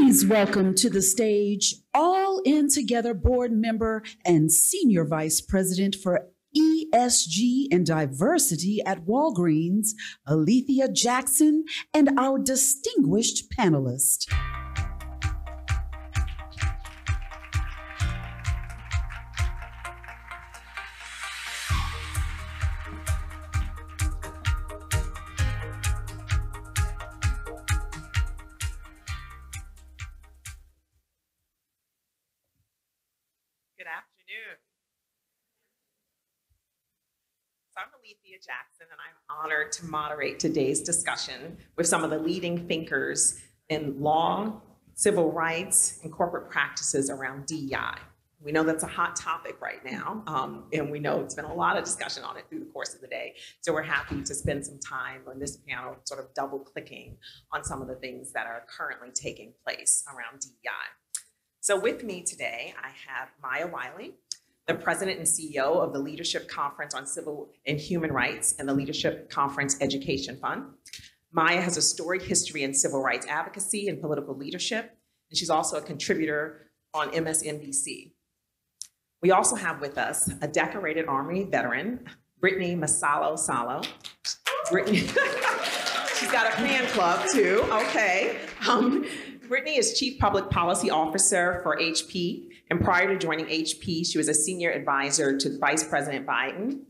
Please welcome to the stage All In Together board member and Senior Vice President for ESG and Diversity at Walgreens, Alethia Jackson, and our distinguished panelist. Good afternoon. So I'm Alethia Jackson, and I'm honored to moderate today's discussion with some of the leading thinkers in law, civil rights, and corporate practices around DEI. We know that's a hot topic right now, and we know it's been a lot of discussion on it through the course of the day. So we're happy to spend some time on this panel sort of double-clicking on some of the things that are currently taking place around DEI. So with me today, I have Maya Wiley, the President and CEO of the Leadership Conference on Civil and Human Rights and the Leadership Conference Education Fund. Maya has a storied history in civil rights advocacy and political leadership, and she's also a contributor on MSNBC. We also have with us a decorated Army veteran, Brittany Masalosalo. Brittany, she's got a fan club too, okay. Brittany is Chief Public Policy Officer for HP, and prior to joining HP, she was a senior advisor to Vice President Biden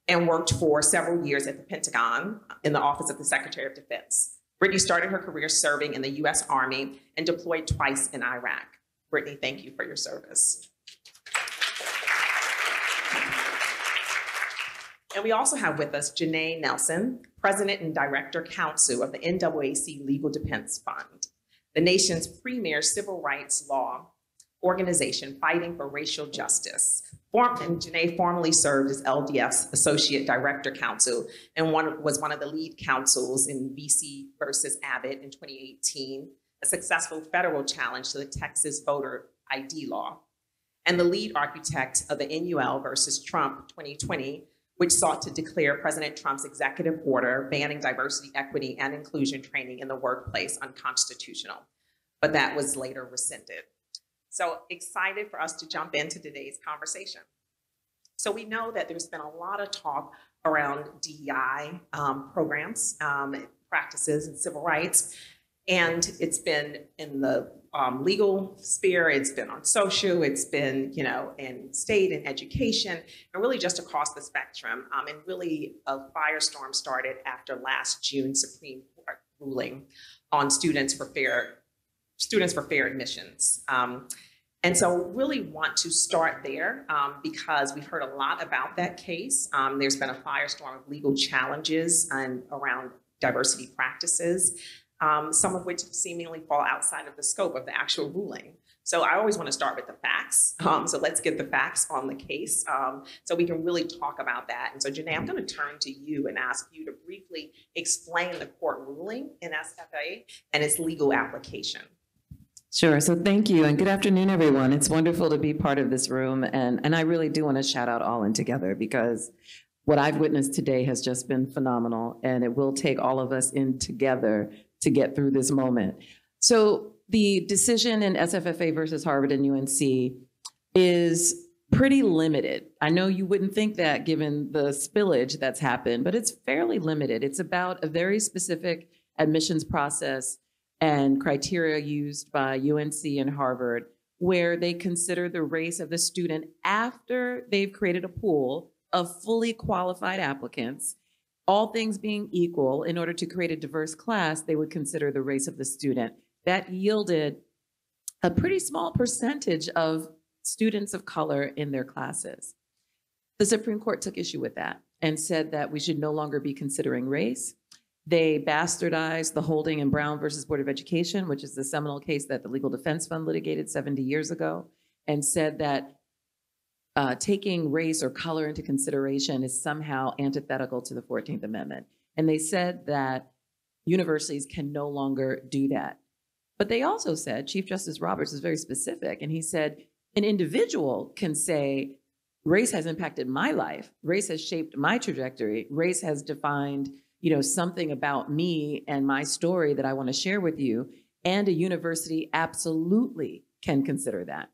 and worked for several years at the Pentagon in the Office of the Secretary of Defense. Brittany started her career serving in the US Army and deployed twice in Iraq. Brittany, thank you for your service. And we also have with us Janai S, President and Director Counsel of the NAAC Legal Defense Fund, the nation's premier civil rights law organization fighting for racial justice. And Janai formerly served as LDF's Associate Director Counsel and was one of the lead counsels in VC versus Abbott in 2018, a successful federal challenge to the Texas voter ID law, and the lead architect of the NUL versus Trump 2020, which sought to declare President Trump's executive order banning diversity, equity, and inclusion training in the workplace unconstitutional. But that was later rescinded. So excited for us to jump into today's conversation. So we know that there's been a lot of talk around DEI programs, practices, and civil rights. And it's been in the legal sphere, it's been on social, it's been, in state and education, and really just across the spectrum. And really a firestorm started after last June's Supreme Court ruling on students for fair admissions. And so really want to start there because we've heard a lot about that case. There's been a firestorm of legal challenges around diversity practices, some of which seemingly fall outside of the scope of the actual ruling. So I always want to start with the facts. So let's get the facts on the case so we can really talk about that. And so Janai, I'm going to turn to you and ask you to briefly explain the court ruling in SFA and its legal application. Sure. So thank you. And good afternoon, everyone. It's wonderful to be part of this room. And I really do want to shout out All In Together because what I've witnessed today has just been phenomenal. And it will take all of us in together to get through this moment. So the decision in SFFA versus Harvard and UNC is pretty limited. I know you wouldn't think that given the spillage that's happened, but it's fairly limited. It's about a very specific admissions process and criteria used by UNC and Harvard, where they consider the race of the student after they've created a pool of fully qualified applicants. All things being equal, in order to create a diverse class, they would consider the race of the student. That yielded a pretty small percentage of students of color in their classes. The Supreme Court took issue with that and said that we should no longer be considering race. They bastardized the holding in Brown versus Board of Education, which is the seminal case that the Legal Defense Fund litigated 70 years ago, and said that taking race or color into consideration is somehow antithetical to the 14th Amendment. And they said that universities can no longer do that. But they also said, Chief Justice Roberts is very specific, and he said, an individual can say, race has impacted my life, race has shaped my trajectory, race has defined something about me and my story that I want to share with you. and a university absolutely can consider that.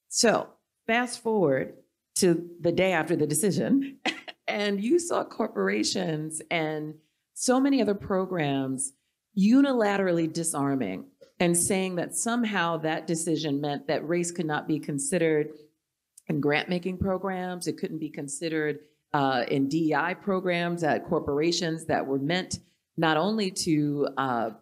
So fast forward to the day after the decision, and you saw corporations and so many other programs unilaterally disarming and saying that somehow that decision meant that race could not be considered in grant-making programs. It couldn't be considered in DEI programs at corporations that were meant not only to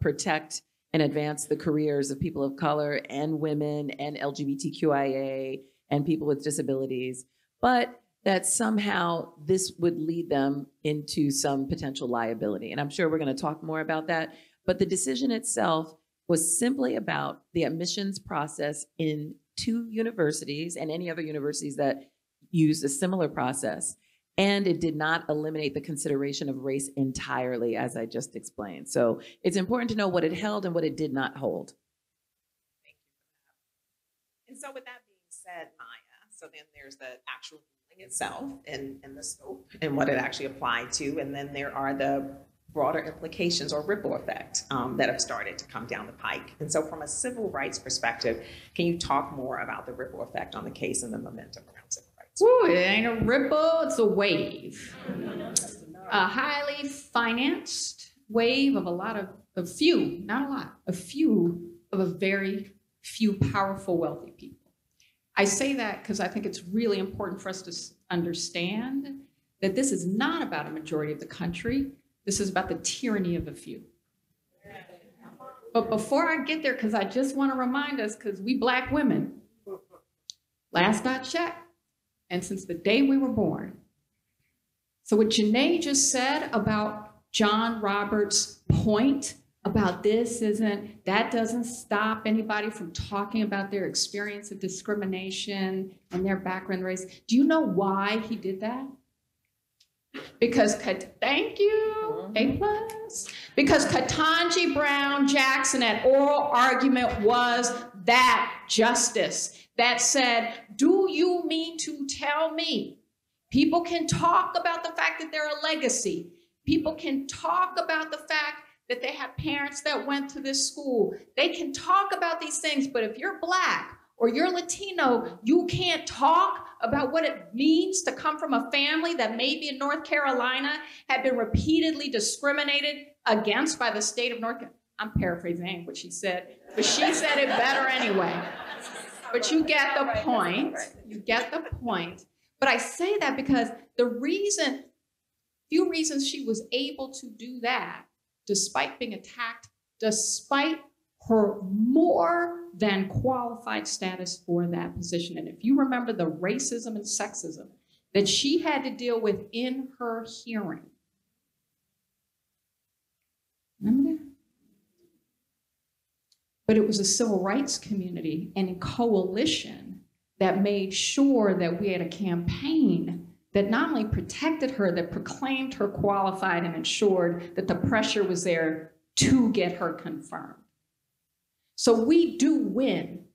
protect and advance the careers of people of color and women and LGBTQIA and people with disabilities, but that somehow this would lead them into some potential liability. And I'm sure we're going to talk more about that. But the decision itself was simply about the admissions process in 2 universities and any other universities that use a similar process. And it did not eliminate the consideration of race entirely, as I just explained. So it's important to know what it held and what it did not hold. Thank you for that. And so with that being said, Maya, so then there's the actual ruling itself and the scope and what it actually applied to. And then there are the broader implications or ripple effect that have started to come down the pike. And so from a civil rights perspective, can you talk more about the ripple effect on the case and the momentum around civil rights? Ooh, it ain't a ripple, it's a wave. A highly financed wave of a few of a very few powerful, wealthy people. I say that because I think it's really important for us to understand that this is not about a majority of the country. This is about the tyranny of a few. But before I get there, because I just want to remind us, because we Black women, last I checked, and since the day we were born. So what Janai just said about John Roberts' point about that doesn't stop anybody from talking about their experience of discrimination and their background race. Do you know why he did that? Because, thank you, A+. Because Ketanji Brown Jackson at oral argument was that justice that said, do you mean to tell me people can talk about the fact that they're a legacy? People can talk about the fact that they have parents that went to this school. They can talk about these things, but if you're Black or you're Latino, you can't talk about what it means to come from a family that maybe in North Carolina had been repeatedly discriminated against by the state of North Carolina. I'm paraphrasing what she said, but she said it better anyway. But you get the point. You get the point. But I say that because few reasons she was able to do that, despite being attacked, despite her more than qualified status for that position. And if you remember the racism and sexism that she had to deal with in her hearing, remember that? But it was a civil rights community and a coalition that made sure that we had a campaign that not only protected her, that proclaimed her qualified and ensured that the pressure was there to get her confirmed. So we do win,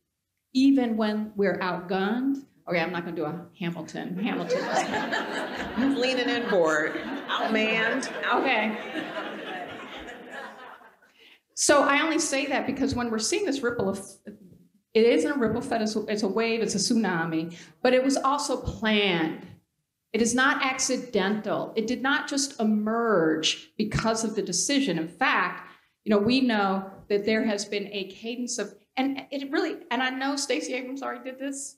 even when we're outgunned. Okay, I'm not gonna do a Hamilton. He's leaning in forward, outmanned. Okay. So I only say that because when we're seeing this ripple of, it isn't a ripple effect, it's a wave, it's a tsunami, but it was also planned. It is not accidental. It did not just emerge because of the decision. In fact, we know that there has been a cadence of, and I know Stacey Abrams already did this,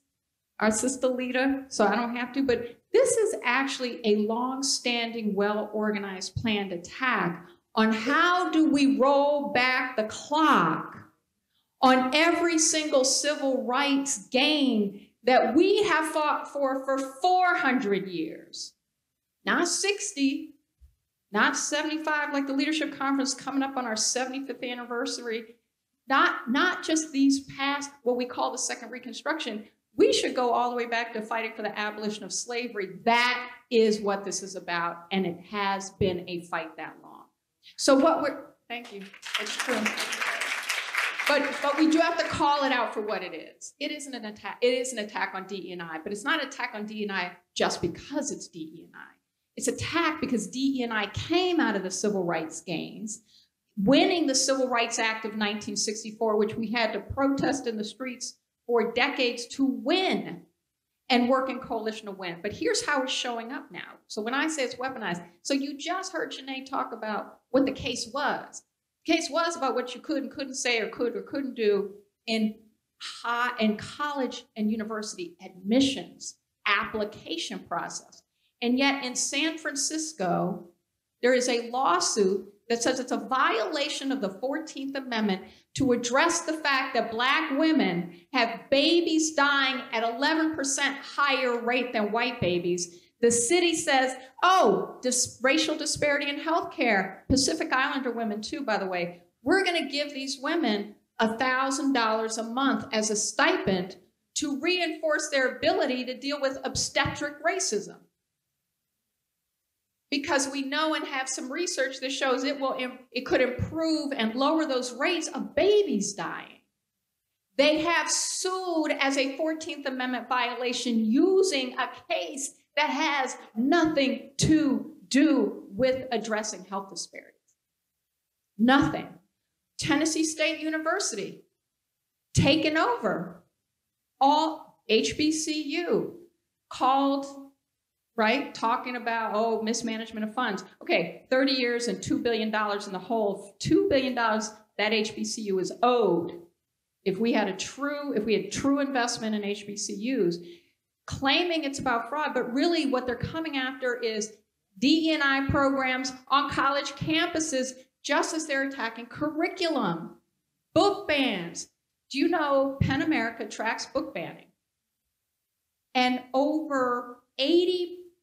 our sister leader, so I don't have to, but this is actually a long-standing, well-organized, planned attack on how do we roll back the clock on every single civil rights gain that we have fought for 400 years, not 60, not 75, like the Leadership Conference coming up on our 75th anniversary, not just these past, what we call the Second Reconstruction. We should go all the way back to fighting for the abolition of slavery. That is what this is about, and it has been a fight that long. So thank you, it's true. But we do have to call it out for what it is. It isn't an attack. It is an attack on DE&I, but it's not an attack on DE&I just because it's DE&I. It's attack because DE&I came out of the civil rights gains. winning the Civil Rights Act of 1964, which we had to protest in the streets for decades to win and work in coalition to win. But here's how it's showing up now. So when I say it's weaponized, so you just heard Janai talk about what the case was. The case was about what you could and couldn't say or could or couldn't do in college and university admissions application process. And yet in San Francisco, there is a lawsuit that says it's a violation of the 14th Amendment to address the fact that Black women have babies dying at 11% higher rate than white babies. The city says, oh, racial disparity in healthcare, Pacific Islander women too, by the way, we're gonna give these women $1,000 a month as a stipend to reinforce their ability to deal with obstetric racism. Because we know and have some research that shows it could improve and lower those rates of babies dying. They have sued as a 14th Amendment violation using a case that has nothing to do with addressing health disparities. Nothing. Tennessee State University, taken over. All HBCU called, right? Talking about, oh, mismanagement of funds. Okay, 30 years and $2 billion in the hole. $2 billion that HBCU is owed. If we had true investment in HBCUs, claiming it's about fraud, but really what they're coming after is DE&I programs on college campuses, just as they're attacking curriculum, book bans. Do you know PEN America tracks book banning? And over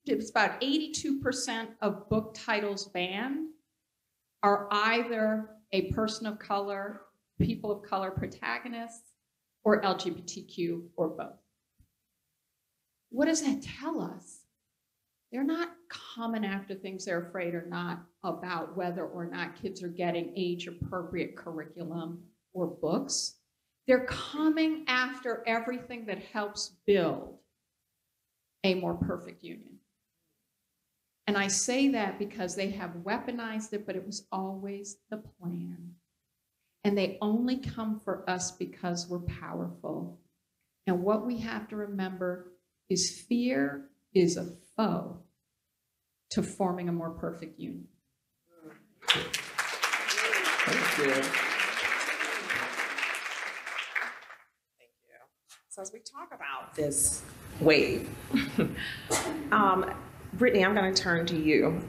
it's about 82% of book titles banned are either a person of color, people of color protagonists, or LGBTQ, or both. What does that tell us? They're not coming after things they're afraid are not about whether or not kids are getting age-appropriate curriculum or books. They're coming after everything that helps build a more perfect union. And I say that because they have weaponized it, but it was always the plan. And they only come for us because we're powerful. And what we have to remember is fear is a foe to forming a more perfect union. Thank you. Thank you. So as we talk about this wave, Brittany, I'm going to turn to you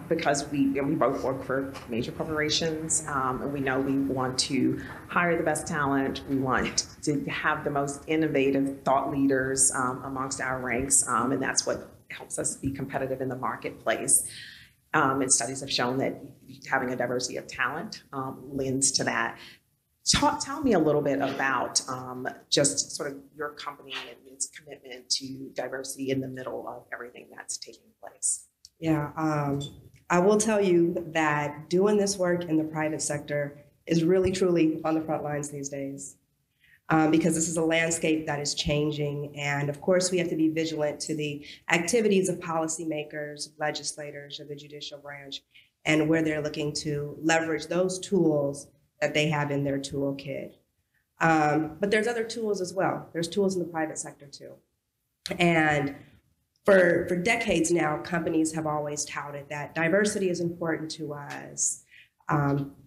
because we both work for major corporations, and we know we want to hire the best talent. We want to have the most innovative thought leaders amongst our ranks, and that's what helps us be competitive in the marketplace. And studies have shown that having a diversity of talent lends to that. Tell me a little bit about just sort of your company and its commitment to diversity in the middle of everything that's taking place. Yeah, I will tell you that doing this work in the private sector is really, truly on the front lines these days because this is a landscape that is changing. And of course, we have to be vigilant to the activities of policymakers, legislators, or the judicial branch, and where they're looking to leverage those tools that they have in their toolkit. But there's other tools as well. There's tools in the private sector too. And for decades now, companies have always touted that diversity is important to us.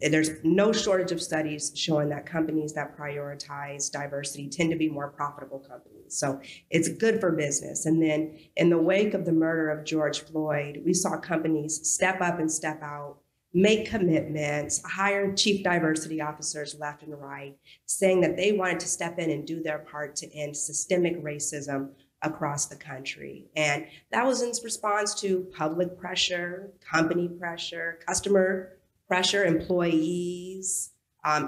There's no shortage of studies showing that companies that prioritize diversity tend to be more profitable companies. So it's good for business. And then in the wake of the murder of George Floyd, we saw companies step up and step out, make commitments, hire chief diversity officers left and right, saying that they wanted to step in and do their part to end systemic racism across the country. And that was in response to public pressure, company pressure, customer pressure, employees,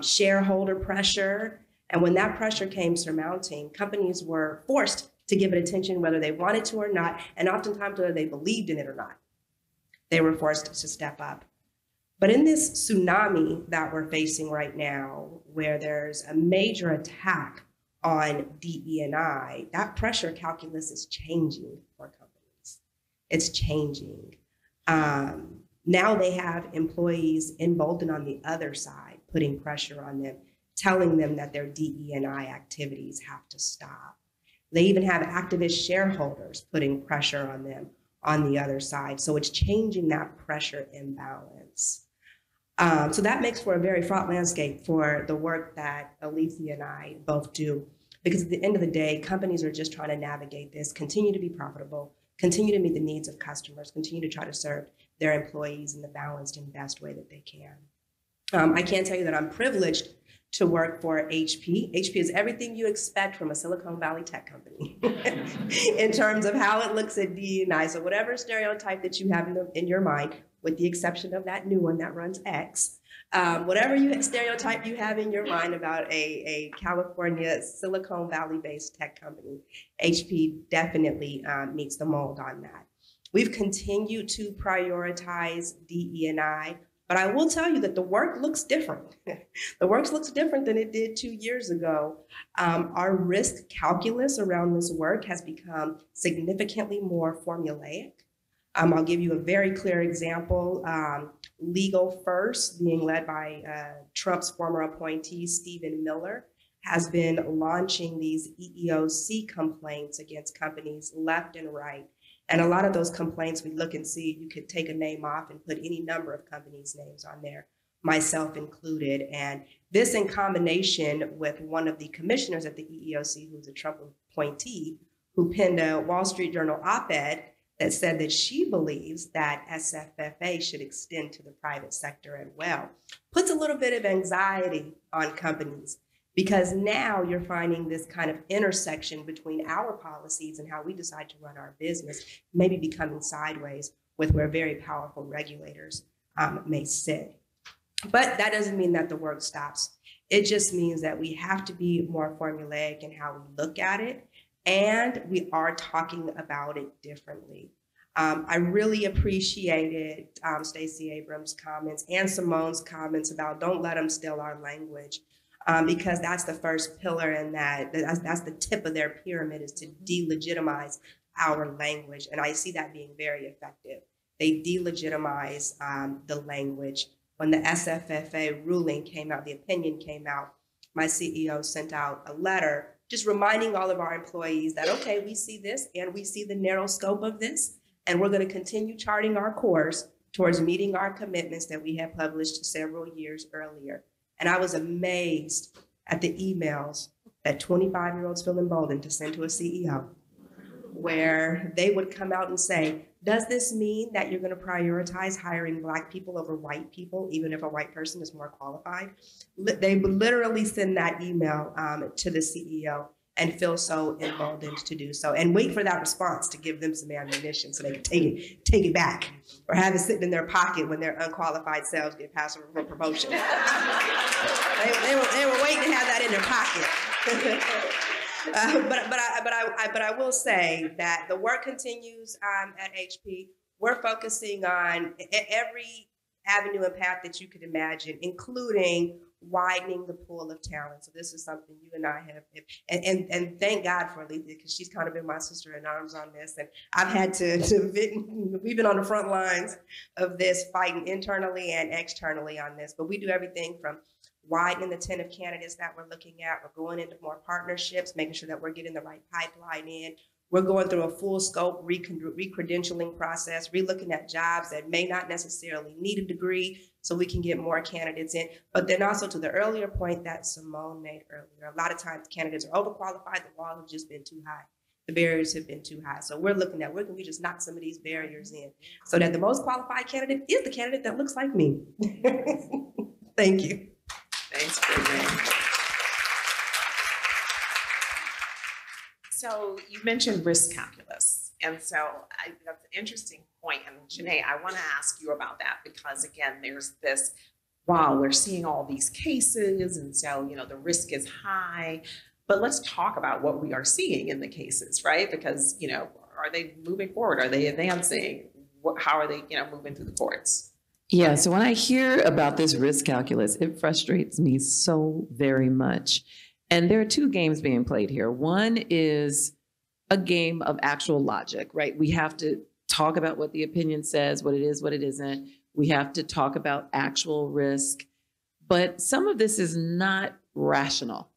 shareholder pressure. And when that pressure came surmounting, companies were forced to give it attention whether they wanted to or not, and oftentimes whether they believed in it or not. They were forced to step up. But in this tsunami that we're facing right now, where there's a major attack on DE&I, that pressure calculus is changing for companies. It's changing. Now they have employees emboldened on the other side, putting pressure on them, telling them that their DE&I activities have to stop. They even have activist shareholders putting pressure on them on the other side. So it's changing that pressure imbalance. So that makes for a very fraught landscape for the work that Alethia and I both do. Because at the end of the day, companies are just trying to navigate this, continue to be profitable, continue to meet the needs of customers, continue to try to serve their employees in the balanced and best way that they can. I can tell you that I'm privileged to work for HP. HP is everything you expect from a Silicon Valley tech company in terms of how it looks at D&I. So whatever stereotype that you have in your mind, with the exception of that new one that runs X, whatever stereotype you have in your mind about a California Silicon Valley-based tech company, HP definitely meets the mold on that. We've continued to prioritize DE&I, but I will tell you that the work looks different. The work looks different than it did 2 years ago. Our risk calculus around this work has become significantly more formulaic. I'll give you a very clear example. Legal First, being led by Trump's former appointee, Stephen Miller, has been launching these EEOC complaints against companies left and right. And a lot of those complaints, we look and see, you could take a name off and put any number of companies' names on there, myself included. And this in combination with one of the commissioners at the EEOC, who's a Trump appointee, who penned a Wall Street Journal op-ed that said that she believes that SFFA should extend to the private sector as well, puts a little bit of anxiety on companies, because now you're finding this kind of intersection between our policies and how we decide to run our business, maybe becoming sideways with where very powerful regulators may sit. But that doesn't mean that the work stops. It just means that we have to be more formulaic in how we look at it, and we are talking about it differently. I really appreciated Stacey Abrams' comments and Simone's comments about don't let them steal our language, because that's the first pillar in that's the tip of their pyramid, is to delegitimize our language. And I see that being very effective. They delegitimize the language. When the SFFA ruling came out, the opinion came out, my CEO sent out a letter just reminding all of our employees that, okay, we see this and we see the narrow scope of this, and we're going to continue charting our course towards meeting our commitments that we had published several years earlier. And I was amazed at the emails that 25-year-olds feel emboldened to send to a CEO, where they would come out and say, does this mean that you're going to prioritize hiring Black people over white people, even if a white person is more qualified? They would literally send that email to the CEO and feel so emboldened to do so, and wait for that response to give them some ammunition so they can take it back, or have it sitting in their pocket when their unqualified selves get passed over for promotion. They were waiting to have that in their pocket. But I will say that the work continues at HP. We're focusing on every avenue and path that you could imagine, including widening the pool of talent. So this is something you and I have, and thank God for Alethia, because she's kind of been my sister in arms on this. And I've had we've been on the front lines of this, fighting internally and externally on this. But we do everything from widening the 10 of candidates that we're looking at. We're going into more partnerships, making sure that we're getting the right pipeline in. We're going through a full scope re-credentialing process, re-looking at jobs that may not necessarily need a degree so we can get more candidates in. But then also, to the earlier point that Simone made earlier, a lot of times candidates are overqualified. The walls have just been too high. The barriers have been too high. So we're looking at where can we just knock some of these barriers in so that the most qualified candidate is the candidate that looks like me. Thank you. Thanks, Brittany. So you mentioned risk calculus. And so that's an interesting point. And Janai, I want to ask you about that, because again, there's this, wow, we're seeing all these cases. And so, the risk is high, but let's talk about what we are seeing in the cases, right? Because, are they moving forward? Are they advancing? How are they, moving through the courts? Yeah, so when I hear about this risk calculus, it frustrates me so very much. And there are two games being played here. One is a game of actual logic, right? We have to talk about what the opinion says, what it is, what it isn't. We have to talk about actual risk. But some of this is not rational.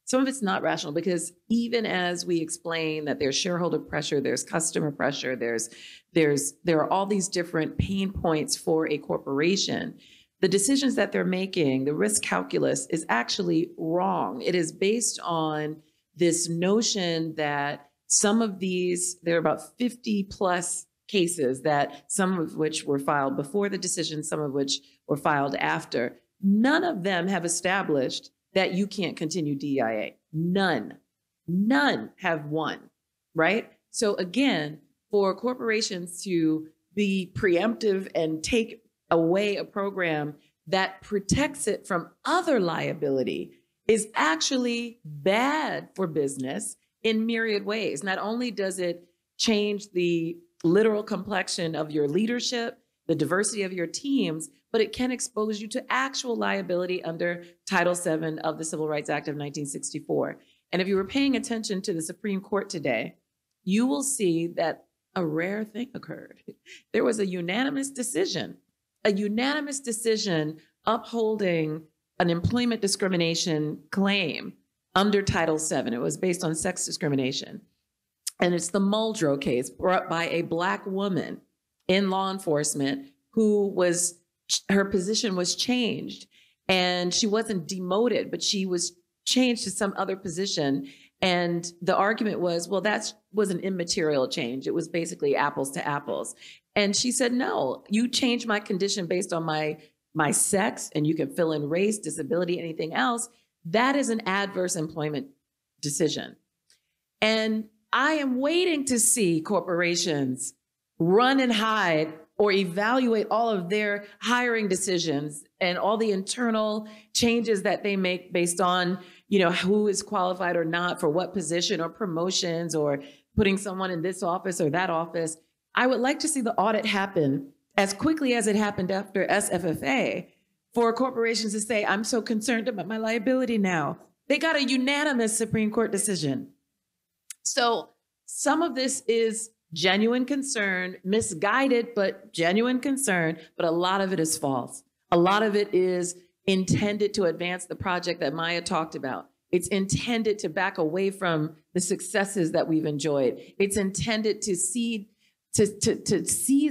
Some of it's not rational because even as we explain that there's shareholder pressure, there's customer pressure, there are all these different pain points for a corporation. The decisions that they're making, the risk calculus is actually wrong. It is based on this notion that some of these, there are about 50 plus cases that some of which were filed before the decision, some of which were filed after. None of them have established that you can't continue DEIA. None have won, right? So again, for corporations to be preemptive and take away a program that protects it from other liability is actually bad for business in myriad ways. Not only does it change the literal complexion of your leadership, the diversity of your teams, but it can expose you to actual liability under Title VII of the Civil Rights Act of 1964. And if you were paying attention to the Supreme Court today, you will see that a rare thing occurred. There was a unanimous decision upholding an employment discrimination claim under Title VII. It was based on sex discrimination. And it's the Muldrow case brought by a Black woman in law enforcement her position was changed, and she wasn't demoted, but she was changed to some other position. And the argument was, well, that was an immaterial change. It was basically apples to apples. And she said, no, you changed my condition based on my sex, and you can fill in race, disability, anything else. That is an adverse employment decision. And I am waiting to see corporations run and hide or evaluate all of their hiring decisions and all the internal changes that they make based on, who is qualified or not for what position or promotions or putting someone in this office or that office. I would like to see the audit happen as quickly as it happened after SFFA for corporations to say, I'm so concerned about my liability now. They got a unanimous Supreme Court decision. So some of this is genuine concern, misguided, but genuine concern, but a lot of it is false. A lot of it is intended to advance the project that Maya talked about. It's intended to back away from the successes that we've enjoyed. It's intended to seize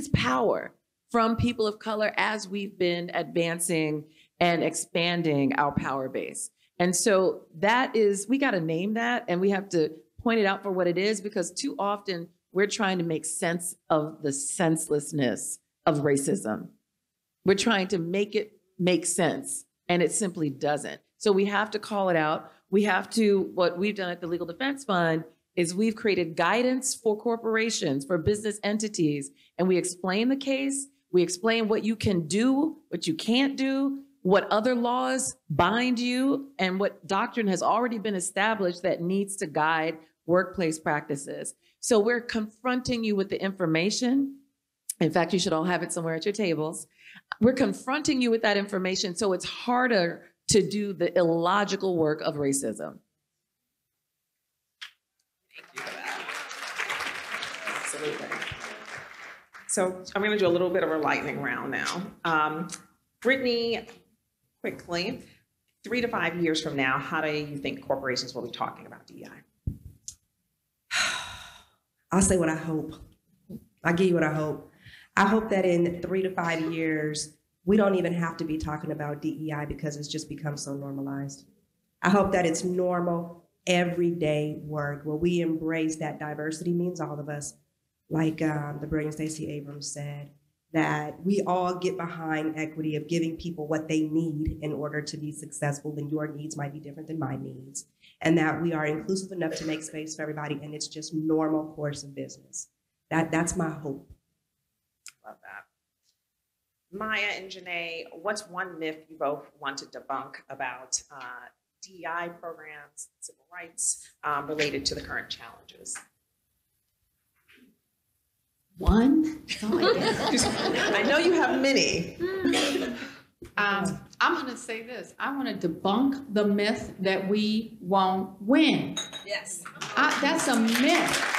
power from people of color as we've been advancing and expanding our power base. And so we got to name that, and we have to point it out for what it is, because too often we're trying to make sense of the senselessness of racism. We're trying to make it make sense, and it simply doesn't. So we have to call it out. What we've done at the Legal Defense Fund is we've created guidance for corporations, for business entities, and we explain the case. We explain what you can do, what you can't do, what other laws bind you, and what doctrine has already been established that needs to guide workplace practices. So we're confronting you with the information. In fact, you should all have it somewhere at your tables. We're confronting you with that information so it's harder to do the illogical work of racism. Thank you for that. Absolutely. So I'm going to do a little bit of a lightning round now. Brittany, quickly, 3 to 5 years from now, how do you think corporations will be talking about DEI? I'll say what I hope. I'll give you what I hope. I hope that in 3 to 5 years, we don't even have to be talking about DEI because it's just become so normalized. I hope that it's normal, everyday work where we embrace that diversity means all of us. Like the brilliant Stacey Abrams said, that we all get behind equity of giving people what they need in order to be successful, then your needs might be different than my needs. And that we are inclusive enough to make space for everybody, and it's just normal course of business. That's my hope. Love that. Maya and Janai, what's one myth you both want to debunk about DEI programs, civil rights, related to the current challenges? One? I know you have many. I'm going to say this. I want to debunk the myth that we won't win. Yes. That's a myth.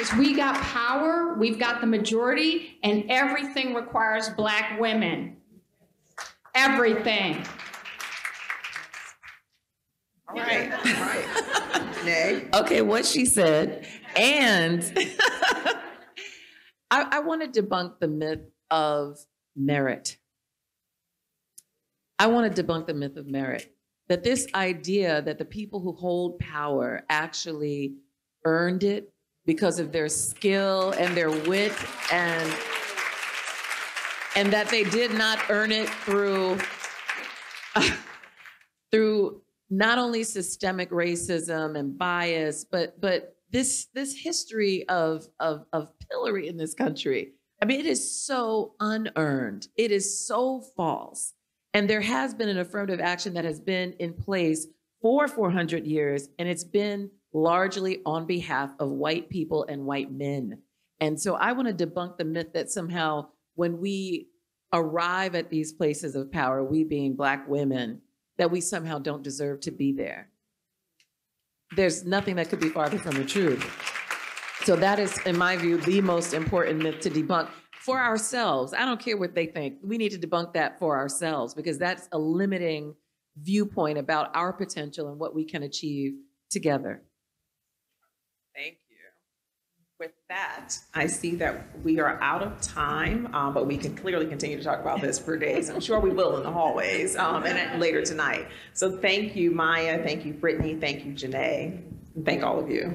is we got power, we've got the majority, and everything requires Black women. Everything. All right. Nay. Okay, what she said. And I want to debunk the myth of merit. I want to debunk the myth of merit. That this idea that the people who hold power actually earned it because of their skill and their wit, and that they did not earn it through not only systemic racism and bias, but this history of pillory in this country. I mean, it is so unearned. It is so false. And there has been an affirmative action that has been in place for 400 years, and it's been largely on behalf of white people and white men. And so I want to debunk the myth that somehow when we arrive at these places of power, we being Black women, that we somehow don't deserve to be there. There's nothing that could be farther from the truth. So that is, in my view, the most important myth to debunk for ourselves. I don't care what they think. We need to debunk that for ourselves, because that's a limiting viewpoint about our potential and what we can achieve together. Thank you. With that, I see that we are out of time, but we can clearly continue to talk about this for days. I'm sure we will in the hallways and later tonight. So thank you, Maya. Thank you, Brittany. Thank you, Janai. And thank all of you.